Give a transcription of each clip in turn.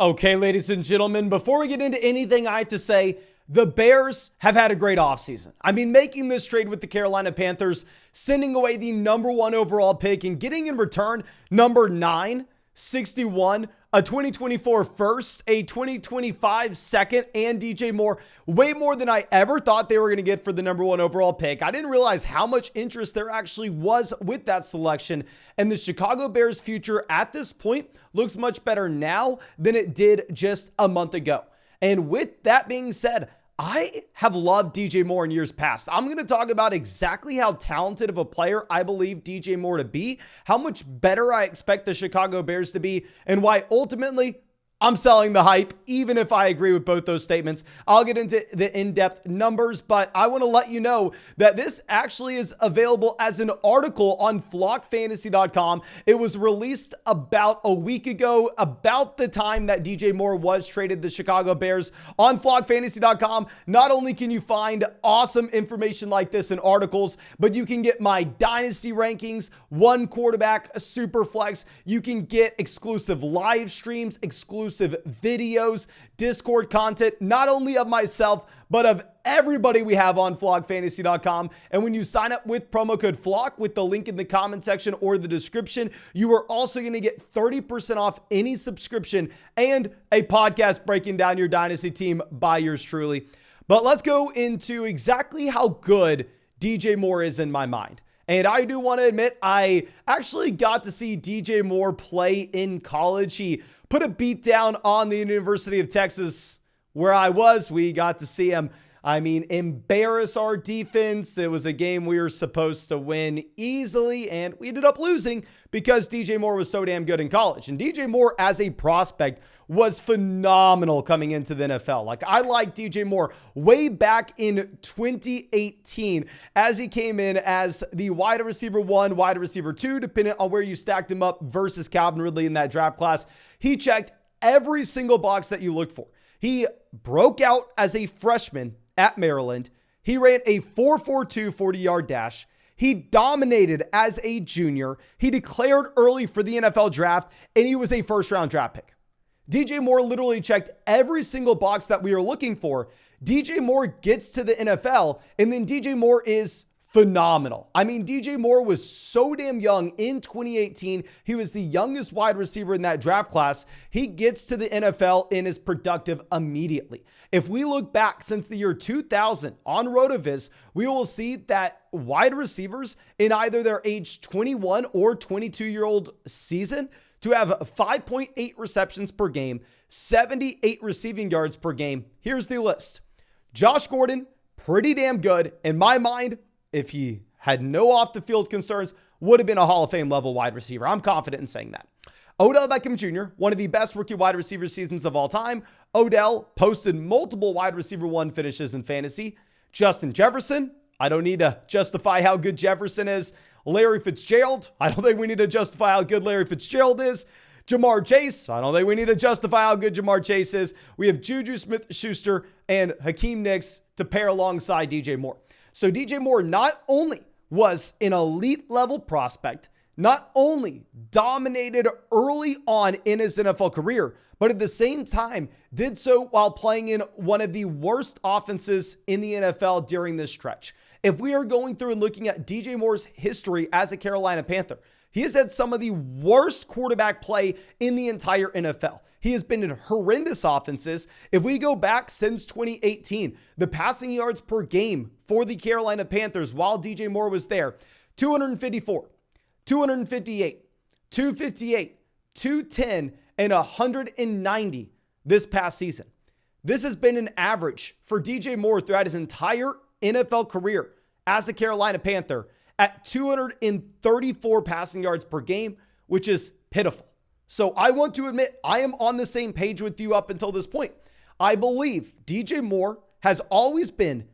Okay, ladies and gentlemen, before we get into anything, I have to say the Bears have had a great offseason. I mean, making this trade with the Carolina Panthers, sending away the #1 overall pick and getting in return number 9, 61, a 2024 first, a 2025 second, and DJ Moore. Way more than I ever thought they were going to get for the #1 overall pick. I didn't realize how much interest there actually was with that selection. And the Chicago Bears' future at this point looks much better now than it did just a month ago. And with that being said, I have loved DJ Moore in years past. I'm going to talk about exactly how talented of a player I believe DJ Moore to be, how much better I expect the Chicago Bears to be, and why ultimately I'm selling the hype, even if I agree with both those statements. I'll get into the in-depth numbers, but I want to let you know that this actually is available as an article on flockfantasy.com. It was released about a week ago, about the time that DJ Moore was traded to the Chicago Bears. On flockfantasy.com, not only can you find awesome information like this in articles, but you can get my Dynasty rankings, one quarterback, a super flex. You can get exclusive live streams, exclusive videos, Discord content, not only of myself, but of everybody we have on flockfantasy.com. And when you sign up with promo code FLOCK with the link in the comment section or the description, you are also going to get 30% off any subscription and a podcast breaking down your Dynasty team by yours truly. But let's go into exactly how good DJ Moore is in my mind. And I do want to admit, I actually got to see DJ Moore play in college. He put a beat down on the University of Texas where I was. We got to see him, embarrass our defense. It was a game we were supposed to win easily, and we ended up losing because DJ Moore was so damn good in college. And DJ Moore as a prospect was phenomenal coming into the NFL. Like, I liked DJ Moore way back in 2018 as he came in as the wide receiver 1, wide receiver 2, depending on where you stacked him up versus Calvin Ridley in that draft class. He checked every single box that you looked for. He broke out as a freshman at Maryland. He ran a 4.42 40-yard dash. He dominated as a junior. He declared early for the NFL draft, and he was a first-round draft pick. DJ Moore literally checked every single box that we were looking for. DJ Moore gets to the NFL, and then DJ Moore is phenomenal. I mean, DJ Moore was so damn young in 2018. He was the youngest wide receiver in that draft class. He gets to the NFL and is productive immediately. If we look back since the year 2000 on RotoViz, we will see that wide receivers in either their age 21 or 22-year-old season to have 5.8 receptions per game, 78 receiving yards per game. Here's the list. Josh Gordon, pretty damn good. In my mind, if he had no off-the-field concerns, would have been a Hall of Fame level wide receiver. I'm confident in saying that. Odell Beckham Jr., one of the best rookie wide receiver seasons of all time. Odell posted multiple wide receiver 1 finishes in fantasy. Justin Jefferson, I don't need to justify how good Jefferson is. Larry Fitzgerald, I don't think we need to justify how good Larry Fitzgerald is. Jamar Chase, I don't think we need to justify how good Jamar Chase is. We have Juju Smith-Schuster and Hakeem Nicks to pair alongside DJ Moore. So DJ Moore not only was an elite level prospect, not only dominated early on in his NFL career, but at the same time did so while playing in one of the worst offenses in the NFL during this stretch. If we are going through and looking at DJ Moore's history as a Carolina Panther, he has had some of the worst quarterback play in the entire NFL. He has been in horrendous offenses. If we go back since 2018, the passing yards per game for the Carolina Panthers while DJ Moore was there, 254, 258, 258, 210, and 190 this past season. This has been an average for DJ Moore throughout his entire NFL career as a Carolina Panther at 234 passing yards per game, which is pitiful. So I want to admit I am on the same page with you up until this point. I believe DJ Moore has always been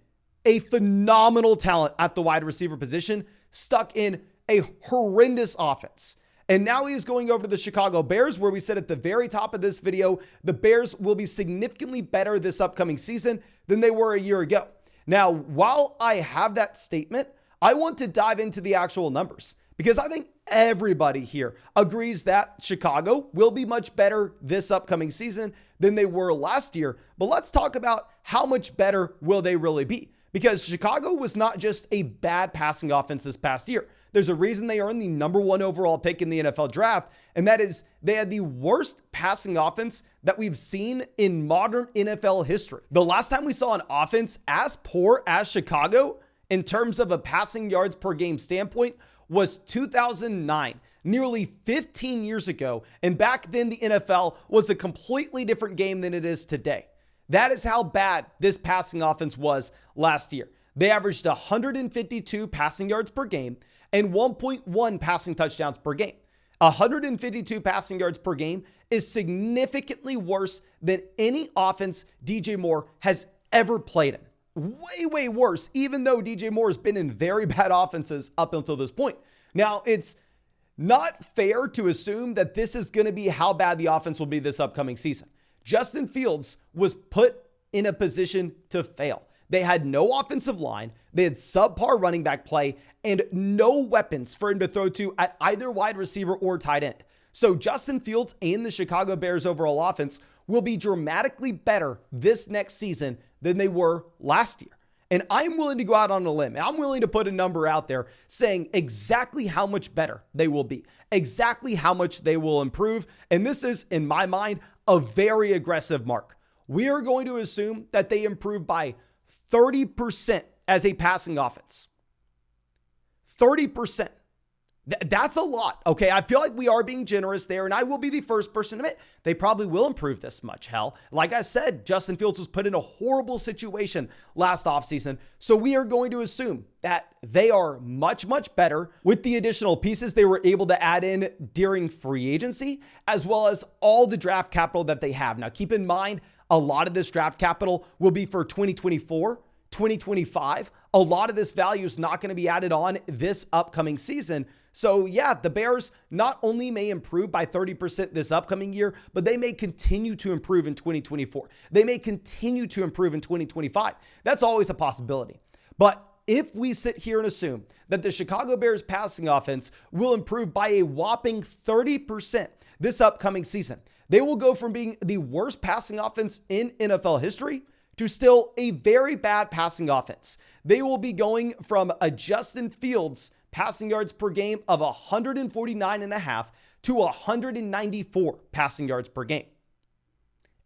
a phenomenal talent at the wide receiver position, stuck in a horrendous offense. And now he is going over to the Chicago Bears, where we said at the very top of this video, the Bears will be significantly better this upcoming season than they were a year ago. Now, while I have that statement, I want to dive into the actual numbers Because I think everybody here agrees that Chicago will be much better this upcoming season than they were last year. But let's talk about how much better will they really be? Because Chicago was not just a bad passing offense this past year. There's a reason they earned the number 1 overall pick in the NFL draft, and that is they had the worst passing offense that we've seen in modern NFL history. The last time we saw an offense as poor as Chicago in terms of a passing yards per game standpoint was 2009, nearly 15 years ago. And back then, the NFL was a completely different game than it is today. That is how bad this passing offense was last year. They averaged 152 passing yards per game and 1.1 passing touchdowns per game. 152 passing yards per game is significantly worse than any offense DJ Moore has ever played in. Way worse, even though DJ Moore has been in very bad offenses up until this point. Now, it's not fair to assume that this is going to be how bad the offense will be this upcoming season. Justin Fields was put in a position to fail. They had no offensive line, they had subpar running back play, and no weapons for him to throw to at either wide receiver or tight end. So Justin Fields and the Chicago Bears overall offense will be dramatically better this next season than they were last year. And I'm willing to go out on a limb. I'm willing to put a number out there saying exactly how much better they will be, exactly how much they will improve. And this is, in my mind, a very aggressive mark. We are going to assume that they improve by 30% as a passing offense. 30%. That's a lot, okay? I feel like we are being generous there, and I will be the first person to admit they probably will improve this much. Hell, like I said, Justin Fields was put in a horrible situation last offseason, so we are going to assume that they are much better with the additional pieces they were able to add in during free agency, as well as all the draft capital that they have. Now, keep in mind, a lot of this draft capital will be for 2024, 2025. A lot of this value is not going to be added on this upcoming season. So yeah, the Bears not only may improve by 30% this upcoming year, but they may continue to improve in 2024. They may continue to improve in 2025. That's always a possibility. But if we sit here and assume that the Chicago Bears passing offense will improve by a whopping 30% this upcoming season, they will go from being the worst passing offense in NFL history to still a very bad passing offense. They will be going from a Justin Fields passing yards per game of 149.5 to 194 passing yards per game.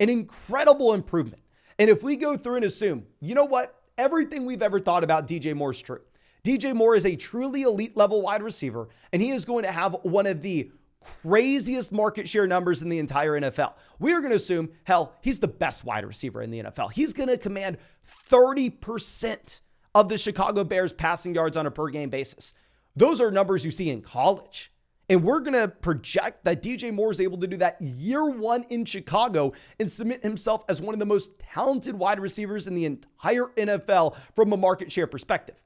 An incredible improvement. And if we go through and assume, you know what? Everything we've ever thought about DJ Moore is true. DJ Moore is a truly elite level wide receiver, and he is going to have one of the craziest market share numbers in the entire NFL. We are going to assume, hell, he's the best wide receiver in the NFL. He's going to command 30% of the Chicago Bears passing yards on a per game basis. Those are numbers you see in college. And we're going to project that DJ Moore is able to do that year one in Chicago and cement himself as one of the most talented wide receivers in the entire NFL from a market share perspective.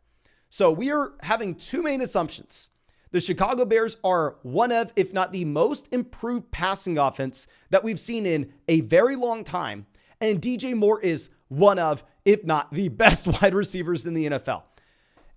So we are having two main assumptions. The Chicago Bears are one of, if not the most improved passing offense that we've seen in a very long time. And DJ Moore is one of, if not the best wide receivers in the NFL.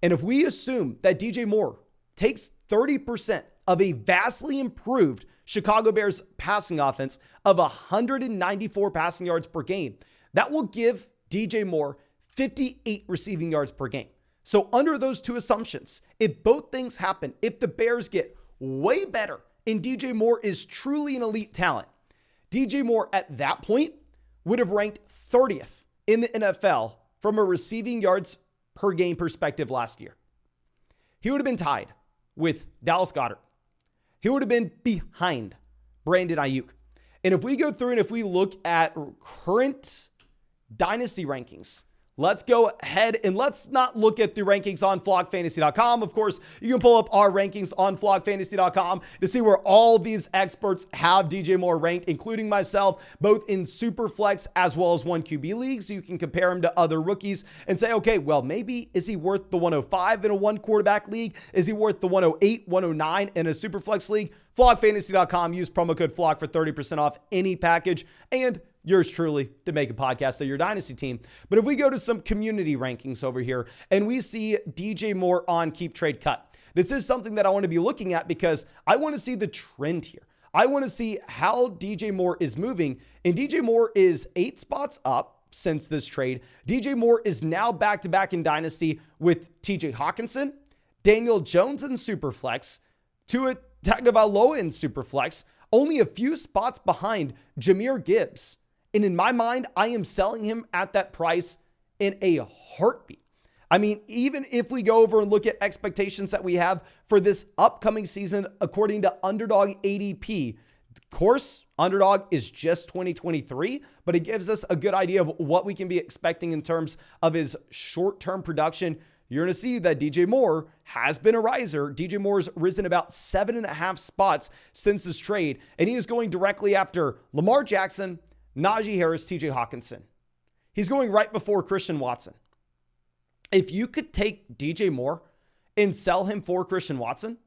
And if we assume that DJ Moore takes 30% of a vastly improved Chicago Bears passing offense of 194 passing yards per game, that will give DJ Moore 58 receiving yards per game. So under those two assumptions, if both things happen, if the Bears get way better and DJ Moore is truly an elite talent, DJ Moore at that point would have ranked 30th in the NFL from a receiving yards per game perspective last year. He would have been tied with Dallas Goedert. He would have been behind Brandon Ayuk. And if we go through and if we look at current Dynasty rankings, let's go ahead and let's not look at the rankings on flockfantasy.com. Of course, you can pull up our rankings on flockfantasy.com to see where all these experts have DJ Moore ranked, including myself, both in Superflex as well as 1QB leagues. So you can compare him to other rookies and say, okay, well, maybe is he worth the 105 in a one quarterback league? Is he worth the 108, 109 in a Superflex league? Flockfantasy.com. Use promo code FLOCK for 30% off any package. And yours truly to make a podcast of your Dynasty team. But if we go to some community rankings over here and we see DJ Moore on Keep Trade Cut, this is something that I want to be looking at because I want to see the trend here. I want to see how DJ Moore is moving, and DJ Moore is 8 spots up since this trade. DJ Moore is now back-to-back in Dynasty with TJ Hawkinson, Daniel Jones in Superflex, Tua Tagovailoa in Superflex, only a few spots behind Jahmyr Gibbs. And in my mind, I am selling him at that price in a heartbeat. I mean, even if we go over and look at expectations that we have for this upcoming season, according to Underdog ADP, of course, Underdog is just 2023, but it gives us a good idea of what we can be expecting in terms of his short-term production. You're going to see that DJ Moore has been a riser. DJ Moore's risen about 7.5 spots since this trade, and he is going directly after Lamar Jackson, Najee Harris, TJ Hawkinson. He's going right before Christian Watson. If you could take DJ Moore and sell him for Christian Watson,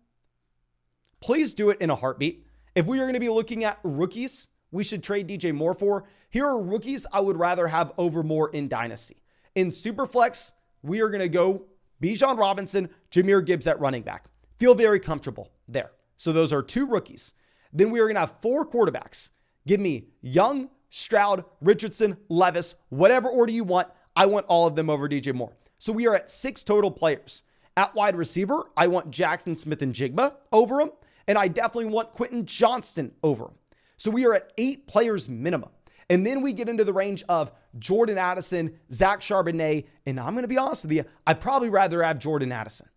please do it in a heartbeat. If we are going to be looking at rookies we should trade DJ Moore for, here are rookies I would rather have over Moore in Dynasty. In Superflex, we are going to go Bijan Robinson, Jahmyr Gibbs at running back. Feel very comfortable there. So those are 2 rookies. Then we are going to have 4 quarterbacks. Give me Young, Stroud, Richardson, Levis, whatever order you want. I want all of them over DJ Moore. So we are at 6 total players. At wide receiver, I want Jackson Smith-Njigba over him, and I definitely want Quentin Johnston over him. So we are at 8 players minimum. And then we get into the range of Jordan Addison, Zach Charbonnet, and I'm going to be honest with you, I'd probably rather have Jordan Addison.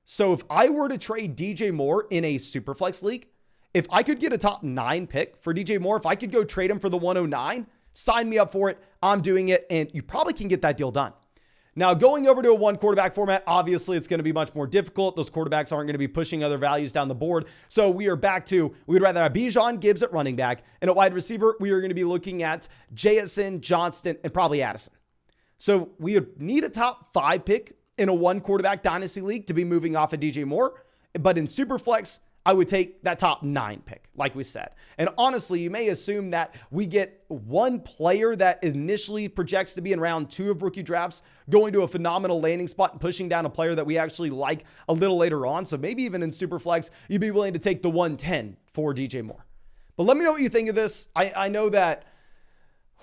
So if I were to trade DJ Moore in a Superflex league, if I could get a top 9 pick for DJ Moore, if I could go trade him for the 109, sign me up for it. I'm doing it, and you probably can get that deal done. Now, going over to a 1 quarterback format, obviously it's going to be much more difficult. Those quarterbacks aren't going to be pushing other values down the board. So we are back to, we'd rather have Bijan, Gibbs at running back, and at wide receiver, we are going to be looking at JSN, Johnston, and probably Addison. So we would need a top 5 pick in a 1 quarterback dynasty league to be moving off of DJ Moore. But in Superflex, I would take that top 9 pick, like we said. And honestly, you may assume that we get 1 player that initially projects to be in round 2 of rookie drafts, going to a phenomenal landing spot and pushing down a player that we actually like a little later on. So maybe even in Superflex, you'd be willing to take the 110 for DJ Moore. But let me know what you think of this. I know that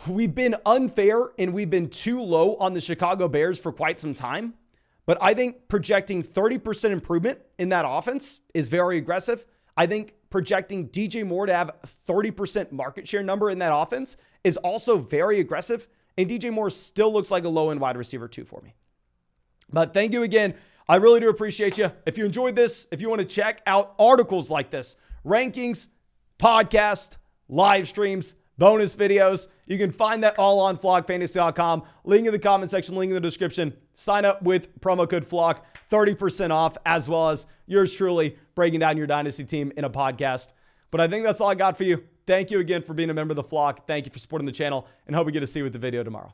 we've been unfair and we've been too low on the Chicago Bears for quite some time. But I think projecting 30% improvement in that offense is very aggressive. I think projecting DJ Moore to have 30% market share number in that offense is also very aggressive. And DJ Moore still looks like a low-end wide receiver 2 for me. But thank you again. I really do appreciate you. If you enjoyed this, if you want to check out articles like this, rankings, podcast, live streams, bonus videos, you can find that all on flockfantasy.com. Link in the comment section, link in the description. Sign up with promo code FLOCK, 30% off, as well as yours truly breaking down your Dynasty team in a podcast. But I think that's all I got for you. Thank you again for being a member of the Flock. Thank you for supporting the channel, and hope we get to see you with the video tomorrow.